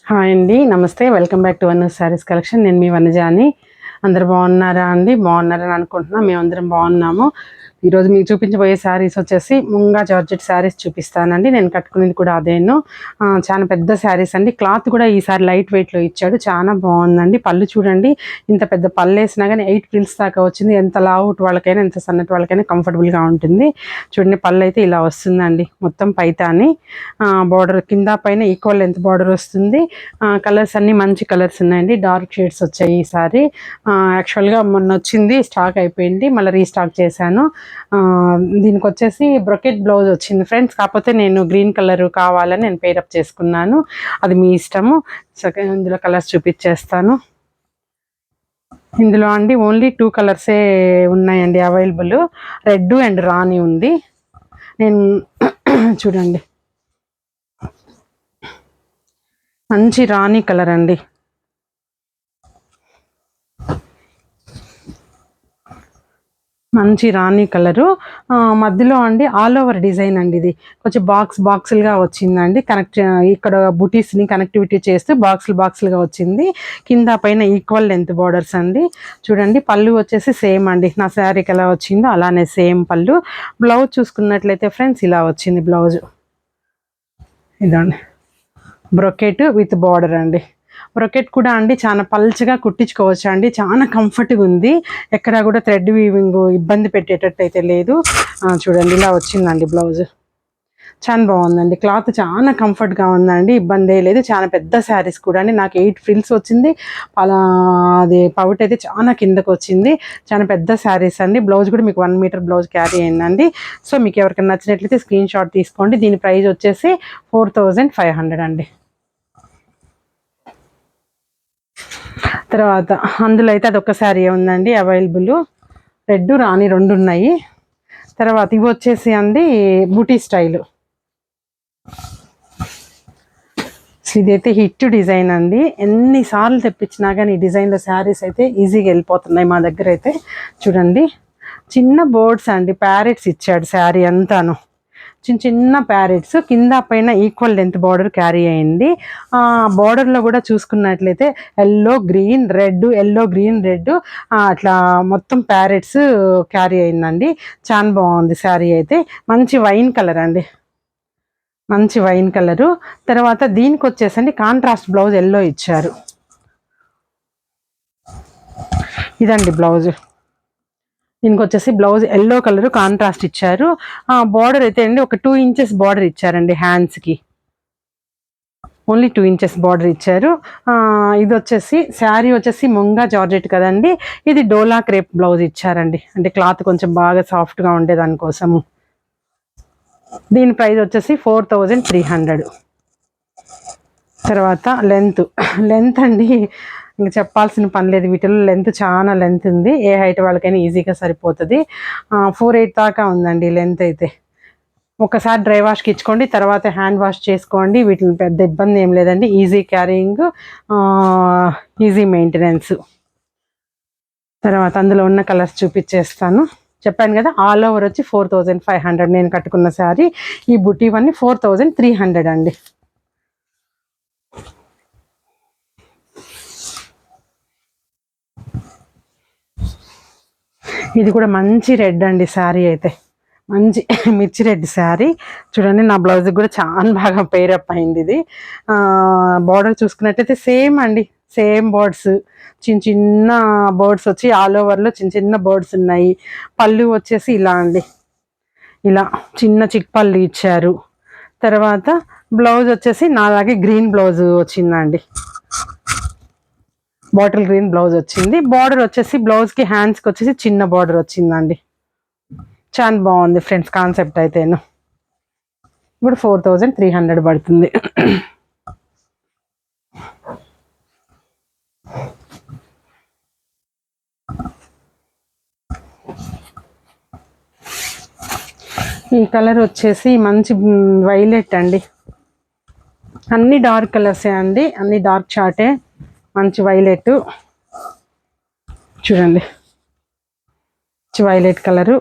Hi అండి, నమస్తే. Welcome back to Vanu's saris collection. నేను మీ వనజాని. అందరు బాగున్నారా అండి? బాగున్నారని అనుకుంటున్నాం. మేమందరం బాగున్నాము. ఈరోజు మీకు చూపించబోయే శారీస్ వచ్చేసి ముంగా జార్జెట్ శారీస్ చూపిస్తానండి. నేను కట్టుకునేది కూడా అదేను. చాలా పెద్ద శారీస్ అండి. క్లాత్ కూడా ఈసారి లైట్ వెయిట్లో ఇచ్చాడు. చాలా బాగుందండి. పళ్ళు చూడండి, ఇంత పెద్ద పళ్ళు వేసినా కానీ 8 ఫ్రిల్స్ దాకా వచ్చింది. ఎంత లావుట్ వాళ్ళకైనా ఎంత సన్నటి వాళ్ళకైనా కంఫర్టబుల్గా ఉంటుంది. చూడండి, పళ్ళు అయితే ఇలా వస్తుందండి. మొత్తం పైతాని బార్డర్ కింద పైన ఈక్వల్ లెంత్ బార్డర్ వస్తుంది. కలర్స్ అన్నీ మంచి కలర్స్ ఉన్నాయండి. డార్క్ షేడ్స్ వచ్చాయి ఈసారి. యాక్చువల్గా మొన్న వచ్చింది, స్టాక్ అయిపోయింది, మళ్ళీ రీస్టాక్ చేశాను. దీనికి వచ్చేసి బ్రొకెట్ బ్లౌజ్ వచ్చింది ఫ్రెండ్స్. కాకపోతే నేను గ్రీన్ కలర్ కావాలని నేను పేరప్ చేసుకున్నాను. అది మీ ఇష్టము. సెకండ్ ఇందులో కలర్స్ చూపించేస్తాను. ఇందులో అండి ఓన్లీ 2 కలర్సే ఉన్నాయండి అవైలబుల్. రెడ్ అండ్ రాణి ఉంది. నేను చూడండి, మంచి రాణి కలర్ అండి. మంచి రాణి కలరు. మధ్యలో అండి ఆల్ ఓవర్ డిజైన్ అండి. ఇది కొంచెం బాక్సులుగా వచ్చిందండి. ఇక్కడ బుటీస్ని కనెక్టివిటీ చేస్తూ బాక్సులుగా వచ్చింది. కింద పైన ఈక్వల్ లెంత్ బార్డర్స్ అండి. చూడండి, పళ్ళు వచ్చేసి సేమ్ అండి. నా శారీకి ఎలా వచ్చిందో అలానే సేమ్ పళ్ళు. బ్లౌజ్ చూసుకున్నట్లయితే ఫ్రెండ్స్ ఇలా వచ్చింది బ్లౌజ్. ఇదండి బ్రొకెట్ విత్ బార్డర్ అండి. బ్రొకెట్ కూడా అండి చాలా పల్చగా కుట్టించుకోవచ్చు అండి. చాలా కంఫర్ట్గా ఉంది. ఎక్కడా కూడా థ్రెడ్ వీవింగ్ ఇబ్బంది పెట్టేటట్టు అయితే లేదు. చూడండి, ఇలా వచ్చిందండి బ్లౌజ్. చాలా బాగుందండి. క్లాత్ చాలా కంఫర్ట్గా ఉందండి. ఇబ్బంది లేదు. చాలా పెద్ద శారీస్ కూడా అండి. నాకు 8 ఫ్రిల్స్ వచ్చింది. అలా అది పౌట్ అయితే చాలా కిందకు వచ్చింది. చాలా పెద్ద శారీస్ అండి. బ్లౌజ్ కూడా మీకు 1 మీటర్ బ్లౌజ్ క్యారీ అయిందండి. సో మీకు ఎవరికైనా నచ్చినట్లయితే స్క్రీన్ షాట్ తీసుకోండి. దీని ప్రైస్ వచ్చేసి 4500 అండి. తర్వాత అందులో అయితే అదొక శారీ ఉందండి అవైలబుల్. రెడ్ రాణి 2 ఉన్నాయి. తర్వాత ఇవి వచ్చేసి అండి బూటీ స్టైలు. ఇదైతే హిట్ డిజైన్ అండి. ఎన్నిసార్లు తెప్పించినా కానీ ఈ డిజైన్లో శారీస్ అయితే ఈజీగా వెళ్ళిపోతున్నాయి మా దగ్గర అయితే. చూడండి, చిన్న బోర్డ్స్ అండి, ప్యారెట్స్ ఇచ్చాడు శారీ అంతాను. చిన్న ప్యారెట్స్ కింద పైన ఈక్వల్ లెంత్ బార్డర్ క్యారీ అయింది. బార్డర్లో కూడా చూసుకున్నట్లయితే ఎల్లో గ్రీన్ రెడ్ అట్లా మొత్తం ప్యారెట్స్ క్యారీ అయిందండి. చాలా బాగుంది శారీ అయితే. మంచి వైన్ కలర్ అండి, మంచి వైన్ కలరు. తర్వాత దీనికి వచ్చేసండి కాంట్రాస్ట్ బ్లౌజ్ ఎల్లో ఇచ్చారు. ఇదండి బ్లౌజ్. దీనికి వచ్చేసి బ్లౌజ్ ఎల్లో కలర్ కాంట్రాస్ట్ ఇచ్చారు. బార్డర్ అయితే అండి ఒక 2 ఇంచెస్ బార్డర్ ఇచ్చారండి. హ్యాండ్స్కి ఓన్లీ 2 ఇంచెస్ బార్డర్ ఇచ్చారు. ఇది వచ్చేసి శారీ వచ్చేసి ముంగా జార్జెట్ కదండి. ఇది డోలా క్రేప్ బ్లౌజ్ ఇచ్చారండి. అంటే క్లాత్ కొంచెం బాగా సాఫ్ట్గా ఉండే దానికోసము. దీని ప్రైస్ వచ్చేసి 4300. తర్వాత లెంత్ అండి ఇంక చెప్పాల్సిన పని లేదు. వీటిలో లెంత్ చాలా లెంత్ ఉంది. ఏ హైట్ వాళ్ళకైనా ఈజీగా సరిపోతుంది. 4'8" దాకా ఉందండి లెంత్ అయితే. ఒకసారి డ్రై వాష్కి ఇచ్చుకోండి, తర్వాత హ్యాండ్ వాష్ చేసుకోండి. వీటిని పెద్ద ఇబ్బంది ఏం లేదండి. Easy carrying, easy maintenance. తర్వాత అందులో ఉన్న కలర్స్ చూపించేస్తాను. చెప్పాను కదా, ఆల్ ఓవర్ వచ్చి 4500 నేను కట్టుకున్న శారీ. ఈ బుటీవన్నీ 4300 అండి. ఇది కూడా మంచి రెడ్ అండి శారీ అయితే. మంచి మిర్చి రెడ్ శారీ. చూడండి, నా బ్లౌజ్కి కూడా చాలా బాగా పేరప్ అయింది ఇది. బార్డర్ చూసుకున్నట్టయితే సేమ్ అండి, సేమ్ బర్డ్స్, చిన్న బర్డ్స్ వచ్చి ఆల్ ఓవర్లో చిన్న బర్డ్స్ ఉన్నాయి. పళ్ళు వచ్చేసి ఇలా అండి, ఇలా చిన్న చిక్ పళ్ళు ఇచ్చారు. తర్వాత బ్లౌజ్ వచ్చేసి నాలాగే గ్రీన్ బ్లౌజ్ వచ్చిందండి. బాటిల్ గ్రీన్ బ్లౌజ్ వచ్చింది. బార్డర్ వచ్చేసి బ్లౌజ్కి హ్యాండ్స్కి వచ్చేసి చిన్న బార్డర్ వచ్చిందండి. చాలా బాగుంది ఫ్రెండ్స్ కాన్సెప్ట్ అయితేను. ఇప్పుడు 4300 పడుతుంది. ఈ కలర్ వచ్చేసి మంచి వైలెట్ అండి. అన్ని డార్క్ కలర్సే అండి, అన్ని డార్క్ చార్టే. మంచి వైలెట్ చూడండి, మంచి violet colour.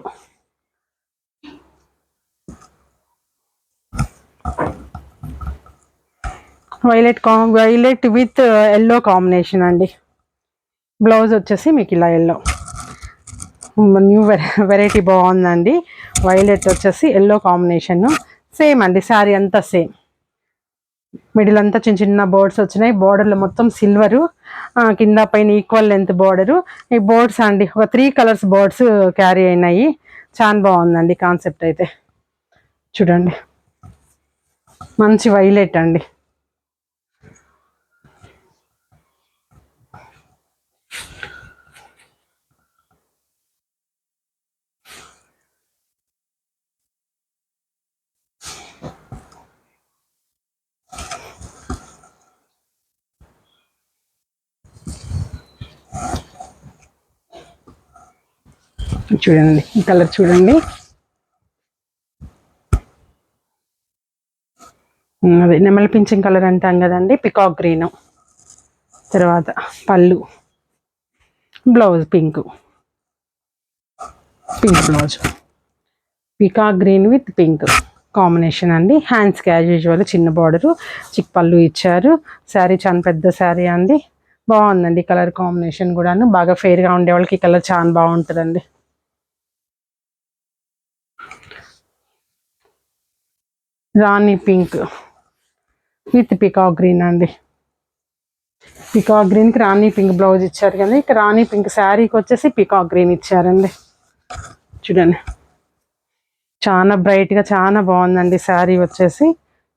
Violet with yellow combination అండి. బ్లౌజ్ వచ్చేసి మీకు ఇలా ఎల్లో, న్యూ వెరైటీ బాగుందండి. వైలెట్ వచ్చేసి ఎల్లో కాంబినేషన్. సేమ్ అండి, శారీ అంతా సేమ్. మిడిల్ అంతా చిన్న చిన్న బోర్డ్స్ వచ్చినాయి. బోర్డర్లో మొత్తం సిల్వరు, కింద పైన ఈక్వల్ లెంత్ బోర్డరు. ఈ బోర్డ్స్ అండి ఒక 3 కలర్స్ బోర్డ్స్ క్యారీ అయినాయి. చాలా బాగుందండి కాన్సెప్ట్ అయితే. చూడండి, మంచి వైలెట్ అండి. చూడండి ఈ కలర్ చూడండి, అదే నెమలి పింఛన్ కలర్ అంటాం కదండి, పికాక్ గ్రీన్. తర్వాత పళ్ళు, blouse pink blouse, peacock green with pink combination అండి. హ్యాండ్స్కి యాజ్ యూజువల్ చిన్న బార్డరు, చిక్ పళ్ళు ఇచ్చారు. శారీ చాలా పెద్ద శారీ అండి, బాగుందండి కలర్ కాంబినేషన్ కూడాను. బాగా ఫెయిర్గా ఉండే వాళ్ళకి ఈ కలర్ చాలా బాగుంటుందండి. రాణి పింక్ విత్ పికాక్ గ్రీన్ అండి. పికాక్ గ్రీన్కి రాణి పింక్ బ్లౌజ్ ఇచ్చారు కదా, ఇక రాణి పింక్ శారీకి వచ్చేసి పికాక్ గ్రీన్ ఇచ్చారండి. చూడండి, చాలా బ్రైట్గా చాలా బాగుందండి శారీ వచ్చేసి.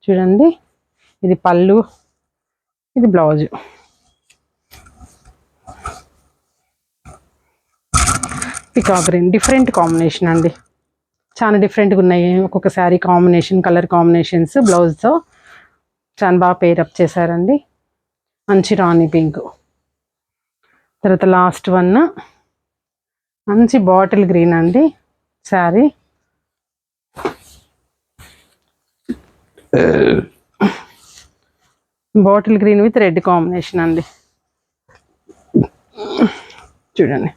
చూడండి, ఇది పళ్ళు, ఇది blouse. Peacock green different combination అండి, చాలా డిఫరెంట్గా ఉన్నాయి. ఒక్కొక్క శారీ కాంబినేషన్, కలర్ కాంబినేషన్స్ బ్లౌజ్తో చాలా బాగా పేరప్ చేశారండి. మంచి రాణి పింక్. తర్వాత లాస్ట్ వన్ మంచి బాటిల్ గ్రీన్ అండి sari. Bottle green with red combination అండి. చూడండి,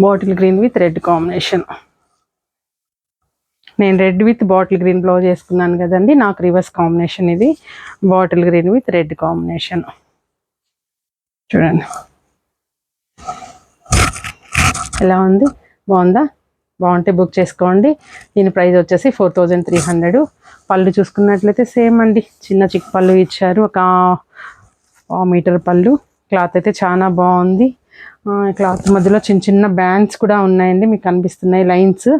bottle green with red combination. నేను red with bottle green blouse వేసుకున్నాను కదండి, నాకు రివర్స్ కాంబినేషన్ ఇది. Bottle green with red combination. చూడండి ఎలా ఉంది, బాగుందా? బాగుంటే బుక్ చేసుకోండి. దీని ప్రైస్ వచ్చేసి 4300. పళ్ళు చూసుకున్నట్లయితే సేమ్ అండి, చిన్న చిక్ పళ్ళు ఇచ్చారు, ఒక మీటర్ పళ్ళు. క్లాత్ అయితే చాలా బాగుంది. క్లాత్ మధ్యలో చిన్న చిన్న బ్యాండ్స్ కూడా ఉన్నాయండి, మీకు కనిపిస్తున్నాయి లైన్స్,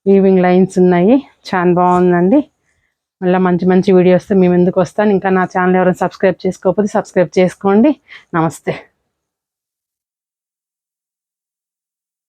వీవింగ్ లైన్స్ ఉన్నాయి. చాలా బాగుందండి. మళ్ళీ మంచి మంచి వీడియోస్తో మేము ఎందుకు వస్తాను. ఇంకా నా ఛానల్ ఎవరైనా సబ్స్క్రైబ్ చేసుకోకపోతే సబ్స్క్రైబ్ చేసుకోండి. నమస్తే.